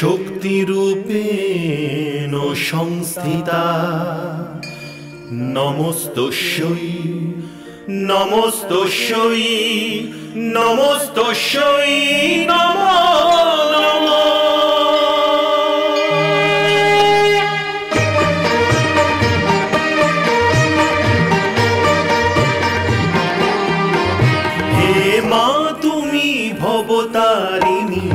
শক্তিরূপেণ সংস্থিতা নমস্তস্যৈ নমস্তস্যৈ নমস্তস্যৈ নমো নমঃ। ভবতারিণী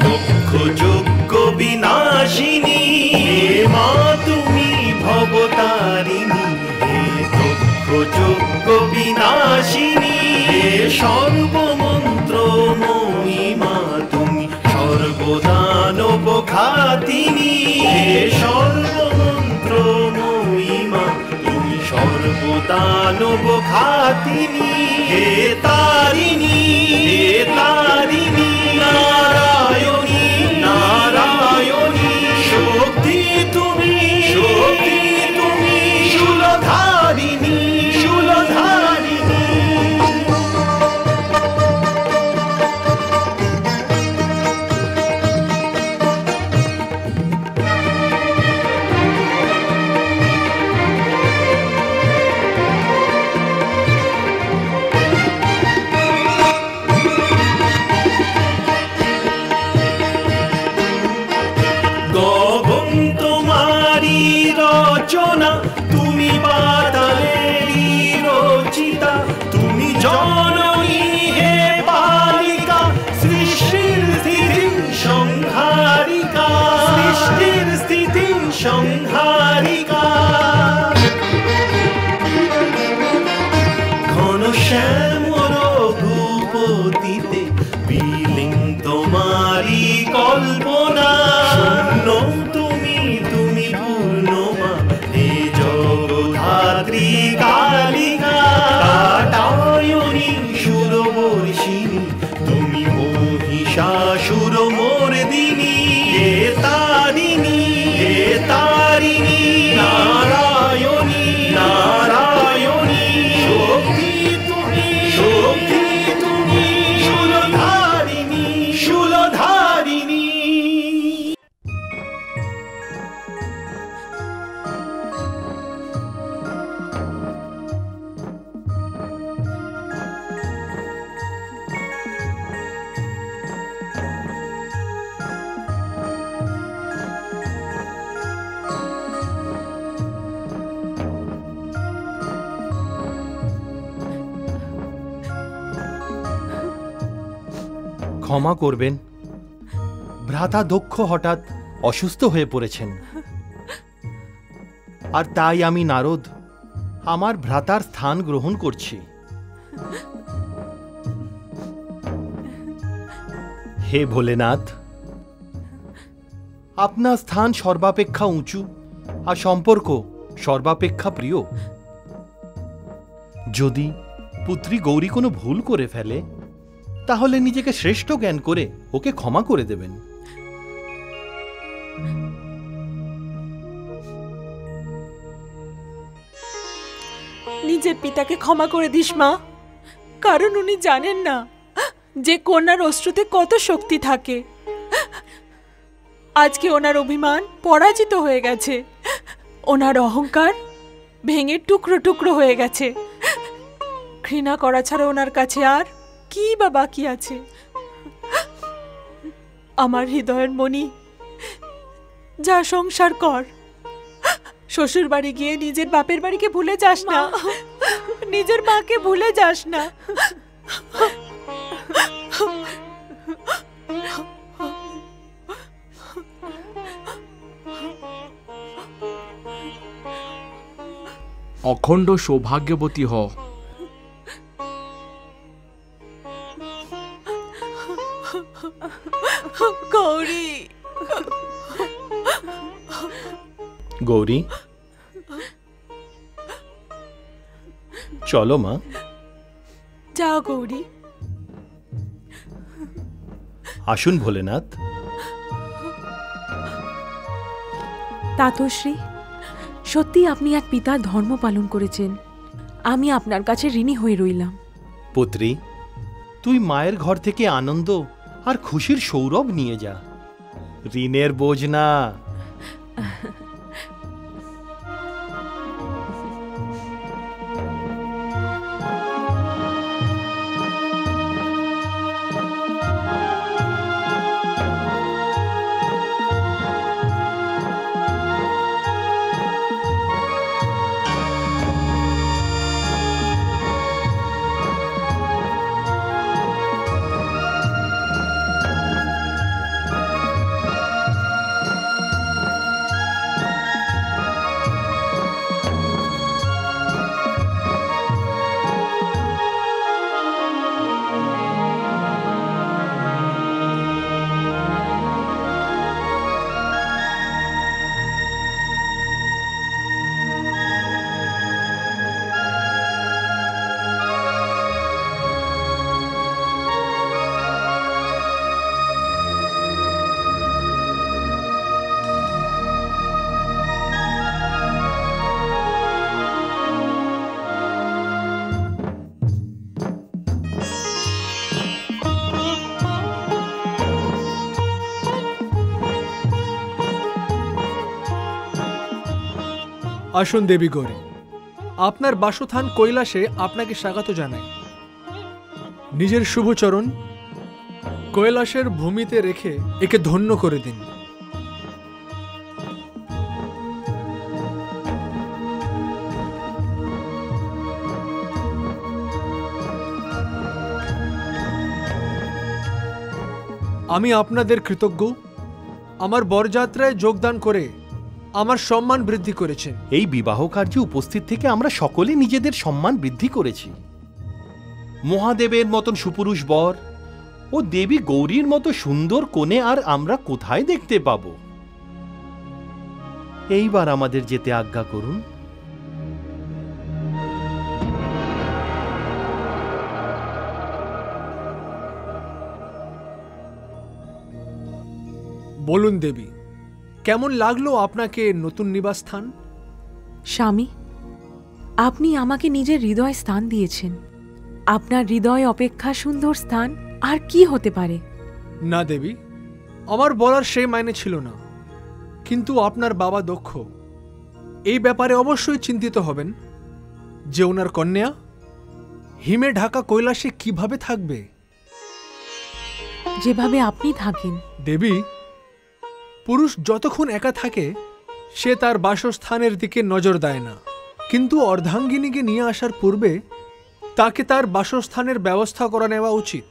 লক্ষ যজ্ঞ বিনাশিনী, হে মা তুমি ভবতারিণী, হে লক্ষ যজ্ঞ বিনাশিনী, হে সর্বমন্ত্রময়ী মা তুমি সর্বদানব ঘাতিনী, হে সর্বমন্ত্রময়ী মা তুমি সর্বদানব ঘাতিনী, হে তারিণী হে তারিণী নারায়ণী নারায়ণী শক্তি তুমি শূলধারিণী শূলধারিণী। তুমি বাতালেরই রচিতা, তুমি জননী হে পালিকা, সৃষ্টির স্থিতি সংহারিকা, সৃষ্টির স্থিতি সংহারিকা। ঘন শ্যামল রঘুপতিতে বিলীন তোমারি কল্পনা, শূন্য তুমি পূর্ণমা হে জগদ্ধাত্রী কালিকা, কাটায়নী সুরবর্ষিণী তুমি মহিষাসুর মর্দিনী, হে তারিণী নারায়ণী নারায়ণী শক্তি তুমি শূলধারিণী শূলধারিণী। ক্ষমা করবেন, ভ্রাতা দক্ষ হঠাৎ অসুস্থ হয়ে পড়েছেন, আর তাই আমি নারদ আমার ভ্রাতার স্থান গ্রহণ করছি। হে ভোলেনাথ, আপনার স্থান সর্বাপেক্ষা উঁচু আর সম্পর্ক সর্বাপেক্ষা প্রিয়। যদি পুত্রী গৌরী কোনো ভুল করে ফেলে তাহলে নিজেকে শ্রেষ্ঠ জ্ঞান করে ওকে ক্ষমা করে দেবেন। নিজের পিতাকে ক্ষমা করে দিস মা, কারণ উনি জানেন না যে কন্যার অশ্রুতে কত শক্তি থাকে। আজকে ওনার অভিমান পরাজিত হয়ে গেছে, ওনার অহংকার ভেঙে টুকরো টুকরো হয়ে গেছে। ঘৃণা করা ছাড়া ওনার কাছে আর কি বা বাকি আছে? আমার হৃদয়ের মণি, যা সংসার কর, শ্বশুর বাড়ি গিয়ে নিজের বাপের বাড়িকে ভুলে যাস না, নিজের মাকে ভুলে যাস না। অখণ্ড সৌভাগ্যবতী হ। গৌরী, গৌরী চলো মা। যাও গৌরী। আসুন ভোলেনাথ। তাতশ্রী, সত্যি আপনি এক পিতার ধর্ম পালন করেছেন। আমি আপনার কাছে ঋণী হয়ে রইলাম। পুত্রী, তুই মায়ের ঘর থেকে আনন্দ আর খুশির সৌরভ নিয়ে যা। ঋণের বোঝ না। আসুন দেবী গৌরী, আপনার বাসস্থান কৈলাসে আপনাকে স্বাগত জানাই। নিজের শুভচরণ কৈলাসের ভূমিতে রেখে একে ধন্য করে দিন। আমি আপনাদের কৃতজ্ঞ। আমার বরযাত্রায় যোগদান করে আমার সম্মান বৃদ্ধি করেছেন। এই বিবাহ কার্যে উপস্থিত থেকে আমরা সকলে নিজেদের সম্মান বৃদ্ধি করেছি। মহাদেবের মতন সুপুরুষ বর ও দেবী গৌরীর মতো সুন্দর কনে আর আমরা কোথায় দেখতে পাব? এইবার আমাদের যেতে আজ্ঞা করুন। বলুন দেবী, কেমন লাগলো আপনাকে নতুন নিবাসস্থান? স্বামী, আপনি আমাকে নিজের হৃদয় স্থান দিয়েছেন। আপনার হৃদয় অপেক্ষা সুন্দর স্থান আর কি হতে পারে? না দেবী, আমার বলার সেই মাইনে ছিল না, কিন্তু আপনার বাবা দক্ষ এই ব্যাপারে অবশ্যই চিন্তিত হবেন যে ওনার কন্যা হিমে ঢাকা কৈলাসে কিভাবে থাকবে। যেভাবে আপনি থাকেন। দেবী, পুরুষ যতক্ষণ একা থাকে সে তার বাসস্থানের দিকে নজর দেয় না, কিন্তু অর্ধাঙ্গিনীকে নিয়ে আসার পূর্বে তাকে তার বাসস্থানের ব্যবস্থা করে নেওয়া উচিত।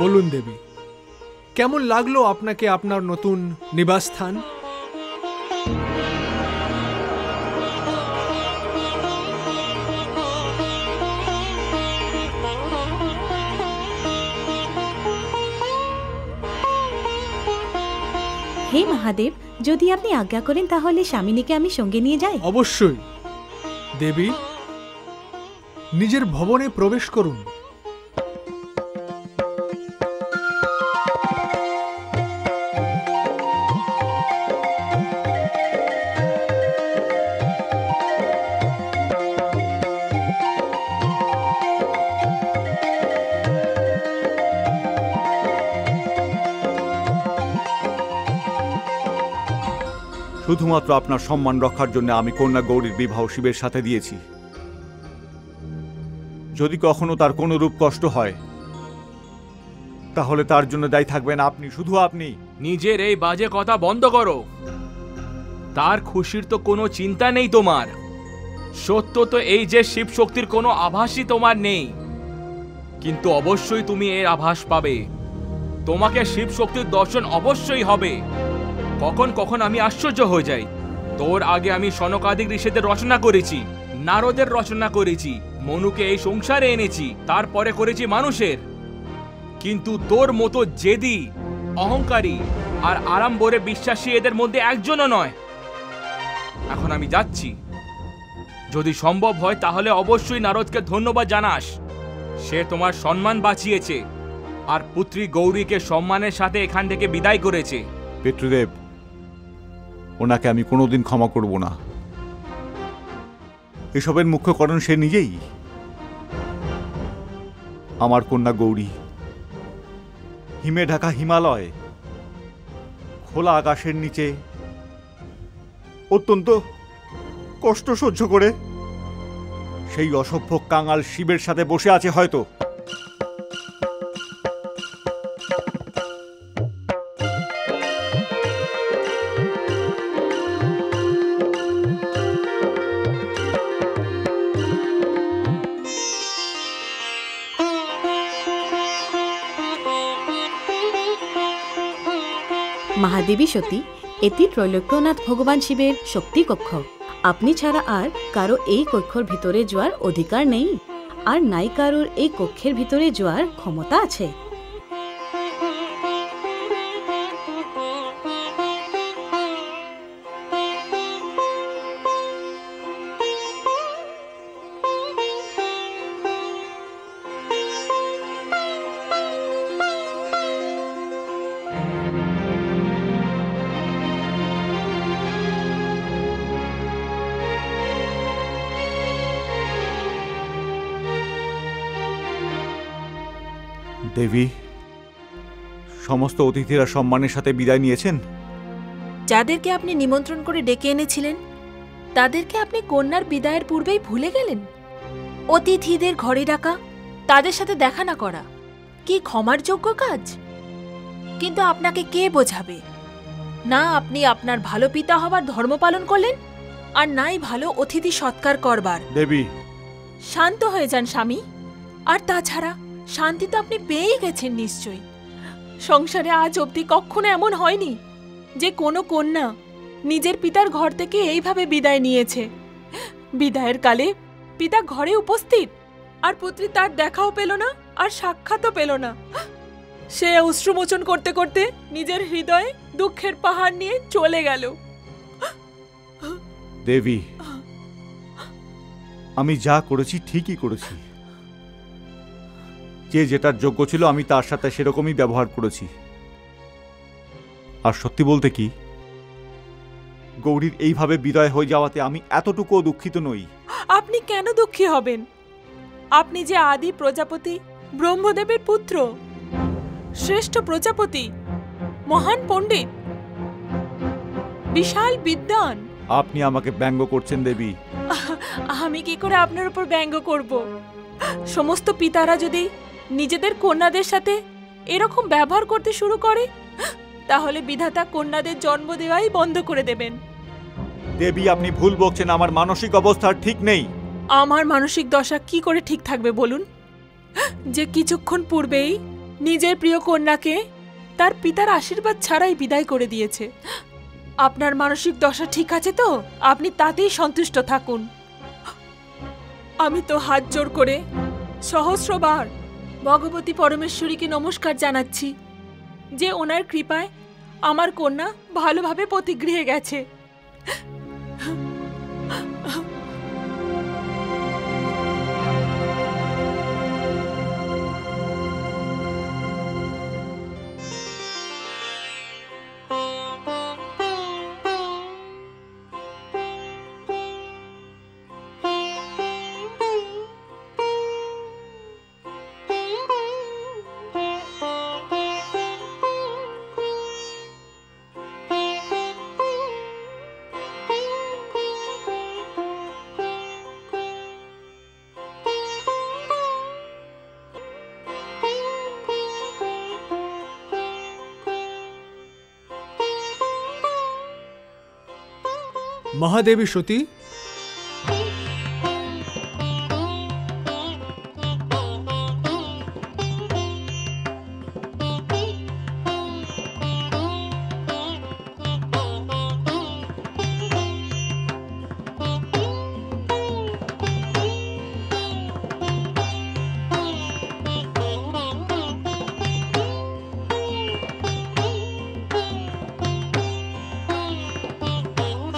বলুন দেবী, কেমন লাগলো আপনাকে আপনার নতুন নিবাসস্থান? হে মহাদেব, যদি আপনি আজ্ঞা করেন তাহলে স্বামিনীকে আমি সঙ্গে নিয়ে যাই। অবশ্যই দেবী, নিজের ভবনে প্রবেশ করুন। শুধুমাত্র আপনার সম্মান রক্ষার জন্য আমি কন্যা গৌরীর বিবাহ শিবের সাথে দিয়েছি। যদি কখনো তার কোনো রূপ কষ্ট হয় তাহলে তার জন্য দায়ী থাকবেন আপনি, শুধু আপনি। নিজের এই বাজে কথা বন্ধ করো। তার খুশির তো কোনো চিন্তা নেই তোমার। সত্য তো এই যে শিব শক্তির কোনো আভাসই তোমার নেই, কিন্তু অবশ্যই তুমি এর আভাস পাবে। তোমাকে শিব শক্তির দর্শন অবশ্যই হবে। কখন কখন আমি আশ্চর্য হয়ে যাই। তোর আগে আমি সনকাদিক ঋষিদের রচনা করেছি, নারদের রচনা করেছি, মনুকে এই সংসারে এনেছি, তারপরে করেছি মানুষের। কিন্তু তোর মতো জেদি, অহংকারী আর আড়ম্বরে বিশ্বাসী এদের মধ্যে একজনও নয়। এখন আমি যাচ্ছি। যদি সম্ভব হয় তাহলে অবশ্যই নারদকে ধন্যবাদ জানাস। সে তোমার সম্মান বাঁচিয়েছে আর পুত্রী গৌরীকে সম্মানের সাথে এখান থেকে বিদায় করেছে। পিতৃদেব, ওনাকে আমি কোনোদিন ক্ষমা করব না। এসবের মুখ্য কারণ সে নিজেই। আমার কন্যা গৌরী হিমে ঢাকা হিমালয়, খোলা আকাশের নিচে অত্যন্ত কষ্ট সহ্য করে সেই অসভ্য কাঙাল শিবের সাথে বসে আছে হয়তো। মহাদেবী সতী, এটি ত্রৈলোক্যনাথ ভগবান শিবের শক্তি কক্ষ। আপনি ছাড়া আর কারো এই কক্ষের ভিতরে যাওয়ার অধিকার নেই, আর নাই কারোর এই কক্ষের ভিতরে যাওয়ার ক্ষমতা আছে। দেবী, সমস্ত অতিথিরা সম্মানের সাথে বিদায় নিয়েছেন। যাদেরকে আপনি নিমন্ত্রণ করে ডেকে এনেছিলেন তাদেরকে আপনি কন্যার বিদায়ের পূর্বেই ভুলে গেলেন। অতিথিদের ঘরে ডাকা, তাদের সাথে দেখা না করা কি ক্ষমার যোগ্য কাজ? কিন্তু আপনাকে কে বোঝাবে? না আপনি আপনার ভালো পিতা হবার ধর্ম পালন করলেন, আর নাই ভালো অতিথি সৎকার করবার। দেবী, শান্ত হয়ে যান স্বামী। আর তাছাড়া শান্তি তো আপনি পেয়েই গেছেন নিশ্চয়ই। সংসারে আজ অবধি কখনো এমন হয়নি যে কোনো কন্যা নিজের পিতার ঘর থেকে এইভাবে বিদায় নিয়েছে। বিদায়ের কালে পিতা ঘরে উপস্থিত, আর পুত্রী তার দেখাও পেল না, আর সাক্ষাৎও পেল না। সে অশ্রুমোচন করতে করতে নিজের হৃদয়ে দুঃখের পাহাড় নিয়ে চলে গেল। দেবী, আমি যা করেছি ঠিকই করেছি। যে যেটার যোগ্য ছিল আমি তার সাথে সেরকমই ব্যবহার করেছি। আর সত্যি বলতে কি, গৌরীর এইভাবে বিদায় হয়ে যাওয়াতে আমি এতটুকুও দুঃখিত নই। আপনি কেন দুঃখী হবেন? আপনি যে আদি প্রজাপতি ব্রহ্মদেবের পুত্র, শ্রেষ্ঠ প্রজাপতি, মহান পণ্ডিত, বিশাল বিদ্বান। আপনি আমাকে ব্যঙ্গ করছেন দেবী। আমি কি করে আপনার উপর ব্যঙ্গ করব? সমস্ত পিতারা যদি নিজেদের কন্যাদের সাথে এরকম ব্যবহার করতে শুরু করে, তাহলে বিধাতা কন্যাদের জন্ম দেওয়াই বন্ধ করে দেবেন। দেবী, আপনি ভুল বকছেন। আমার মানসিক অবস্থা ঠিক নেই। আমার মানসিক দশা কি করে ঠিক থাকবে বলুন? যে কিছুক্ষণ পূর্বেই নিজের প্রিয় কন্যাকে তার পিতার আশীর্বাদ ছাড়াই বিদায় করে দিয়েছে। আপনার মানসিক দশা ঠিক আছে তো? আপনি তাতেই সন্তুষ্ট থাকুন। আমি তো হাত জোর করে সহস্রবার ভগবতী পরমেশ্বরীকে নমস্কার জানাচ্ছি যে ওনার কৃপায় আমার কন্যা ভালোভাবে পতিগৃহে গেছে। মহাদেবী সতী,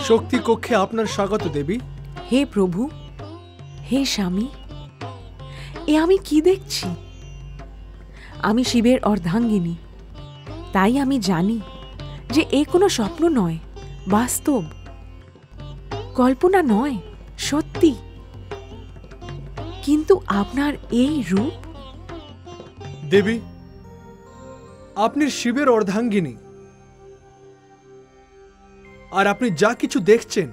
শক্তি কক্ষে আপনার স্বাগত দেবী। হে প্রভু, হে স্বামী, এ আমি কি দেখছি? আমি শিবের অর্ধাঙ্গিনী, তাই আমি জানি যে এ কোনো স্বপ্ন নয়, বাস্তব, কল্পনা নয়, সত্যি। কিন্তু আপনার এই রূপ। দেবী, আপনি শিবের অর্ধাঙ্গিনী, আর আপনি যা কিছু দেখছেন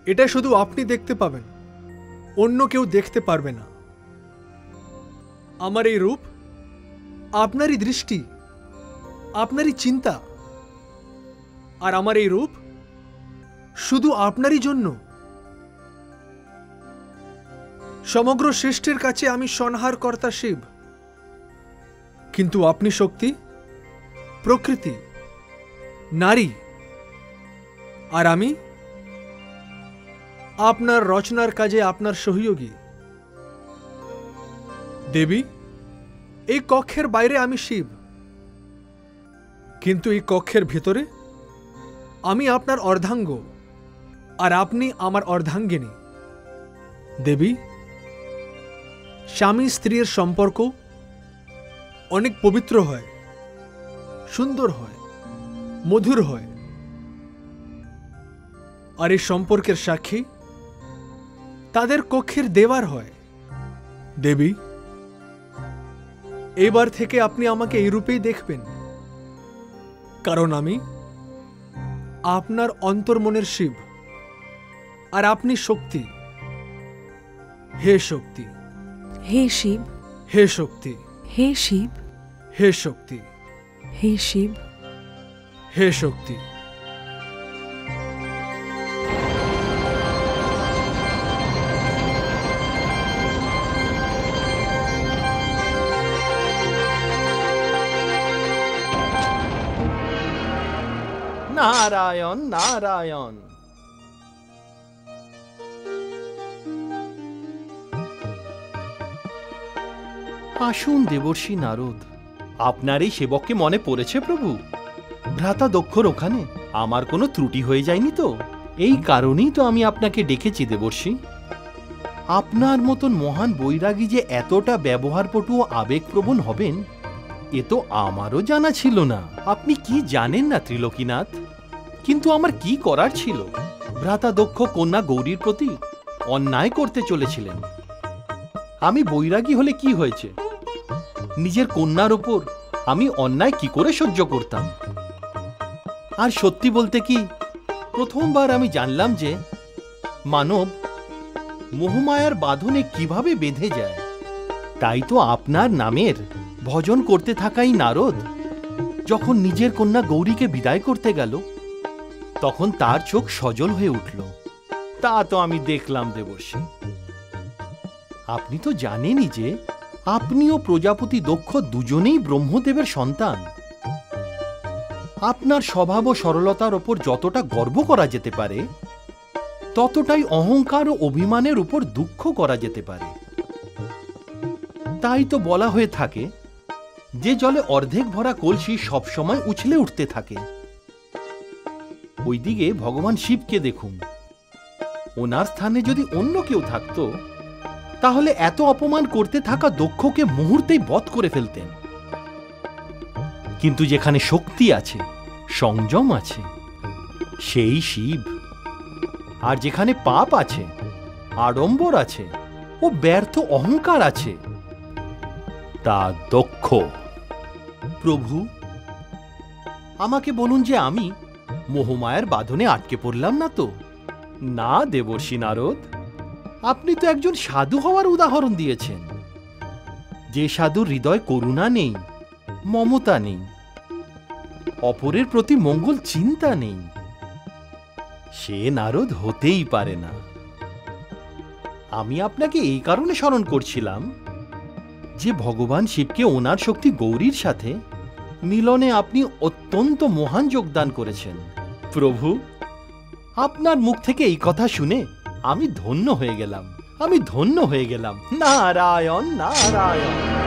এটা শুধু আপনি দেখতে পাবেন, অন্য কেউ দেখতে পারবে না। আমার এই রূপ আপনারই দৃষ্টি, আপনারই চিন্তা, আর আমার এই রূপ শুধু আপনারই জন্য। সমগ্র সৃষ্টির কাছে আমি সংহারকর্তা শিব, কিন্তু আপনি শক্তি, প্রকৃতি, নারী, আর আমি আপনার রচনার কাজে আপনার সহযোগী। দেবী, এই কক্ষের বাইরে আমি শিব, কিন্তু এই কক্ষের ভিতরে আমি আপনার অর্ধাঙ্গ, আর আপনি আমার অর্ধাঙ্গিনী। দেবী, স্বামী স্ত্রীর সম্পর্ক অনেক পবিত্র হয়, সুন্দর হয়, মধুর হয়, আর এই সম্পর্কের সাক্ষী তাদের কক্ষের দেওয়ার হয়। দেবী, এবার থেকে আপনি আমাকে এই রূপেই দেখবেন, কারণ আমি আপনার অন্তর্মনের শিব, আর আপনি শক্তি। হে শক্তি, হে শিব, হে শক্তি, হে শিব, হে শক্তি, হে শিব। হে শক্তি। নারায়ণ নারায়ণ। আসুন দেবর্ষি নারদ, আপনার এই সেবককে মনে পড়েছে প্রভু? ভ্রাতা দক্ষর ওখানে আমার কোনো ত্রুটি হয়ে যায়নি তো? এই কারণেই তো আমি আপনাকে ডেকেছি দেবর্ষি। আপনার মতন মহান বৈরাগী যে এতটা ব্যবহারপটু ও আবেগপ্রবণ হবেন এ তো আমারও জানা ছিল না। আপনি কি জানেন না ত্রিলোকীনাথ? কিন্তু আমার কি করার ছিল? ভ্রাতা দক্ষ কন্যা গৌরীর প্রতি অন্যায় করতে চলেছিলেন। আমি বৈরাগী হলে কি হয়েছে? নিজের কন্যার ওপর আমি অন্যায় কি করে সহ্য করতাম? আর সত্যি বলতে কি, প্রথমবার আমি জানলাম যে মানব মোহমায়ার বাঁধনে কিভাবে বেঁধে যায়। তাই তো আপনার নামের ভজন করতে থাকাই নারদ যখন নিজের কন্যা গৌরীকে বিদায় করতে গেল তখন তার চোখ সজল হয়ে উঠল। তা তো আমি দেখলাম দেবর্ষি। আপনি তো জানেনই যে আপনি ও প্রজাপতি দক্ষ দুজনেই ব্রহ্মদেবের সন্তান। আপনার স্বভাব ও সরলতার ওপর যতটা গর্ব করা যেতে পারে ততটাই অহংকার ও অভিমানের উপর দুঃখ করা যেতে পারে। তাই তো বলা হয়ে থাকে যে জলে অর্ধেক ভরা কলসি সবসময় উছলে উঠতে থাকে। ওইদিকে ভগবান শিবকে দেখুন, ওনার স্থানে যদি অন্য কেউ থাকতো তাহলে এত অপমান করতে থাকা দক্ষকে মুহূর্তেই বধ করে ফেলতেন। কিন্তু যেখানে শক্তি আছে, সংযম আছে, সেই শিব। আর যেখানে পাপ আছে, আড়ম্বর আছে ও ব্যর্থ অহংকার আছে, তা দক্ষ। প্রভু, আমাকে বলুন যে আমি মোহমায়ার বাঁধনে আটকে পড়লাম না তো? না দেবর্ষি নারদ, আপনি তো একজন সাধু হওয়ার উদাহরণ দিয়েছেন। যে সাধুর হৃদয় করুণা নেই, মমতা নেই, অপরের প্রতি মঙ্গল চিন্তা নেই, সে নারদ হতেই পারে না। আমি আপনাকে এই কারণে স্মরণ করছিলাম যে ভগবান শিবকে ওনার শক্তি গৌরীর সাথে মিলনে আপনি অত্যন্ত মহান যোগদান করেছেন। প্রভু, আপনার মুখ থেকে এই কথা শুনে আমি ধন্য হয়ে গেলাম, আমি ধন্য হয়ে গেলাম। নারায়ণ নারায়ণ।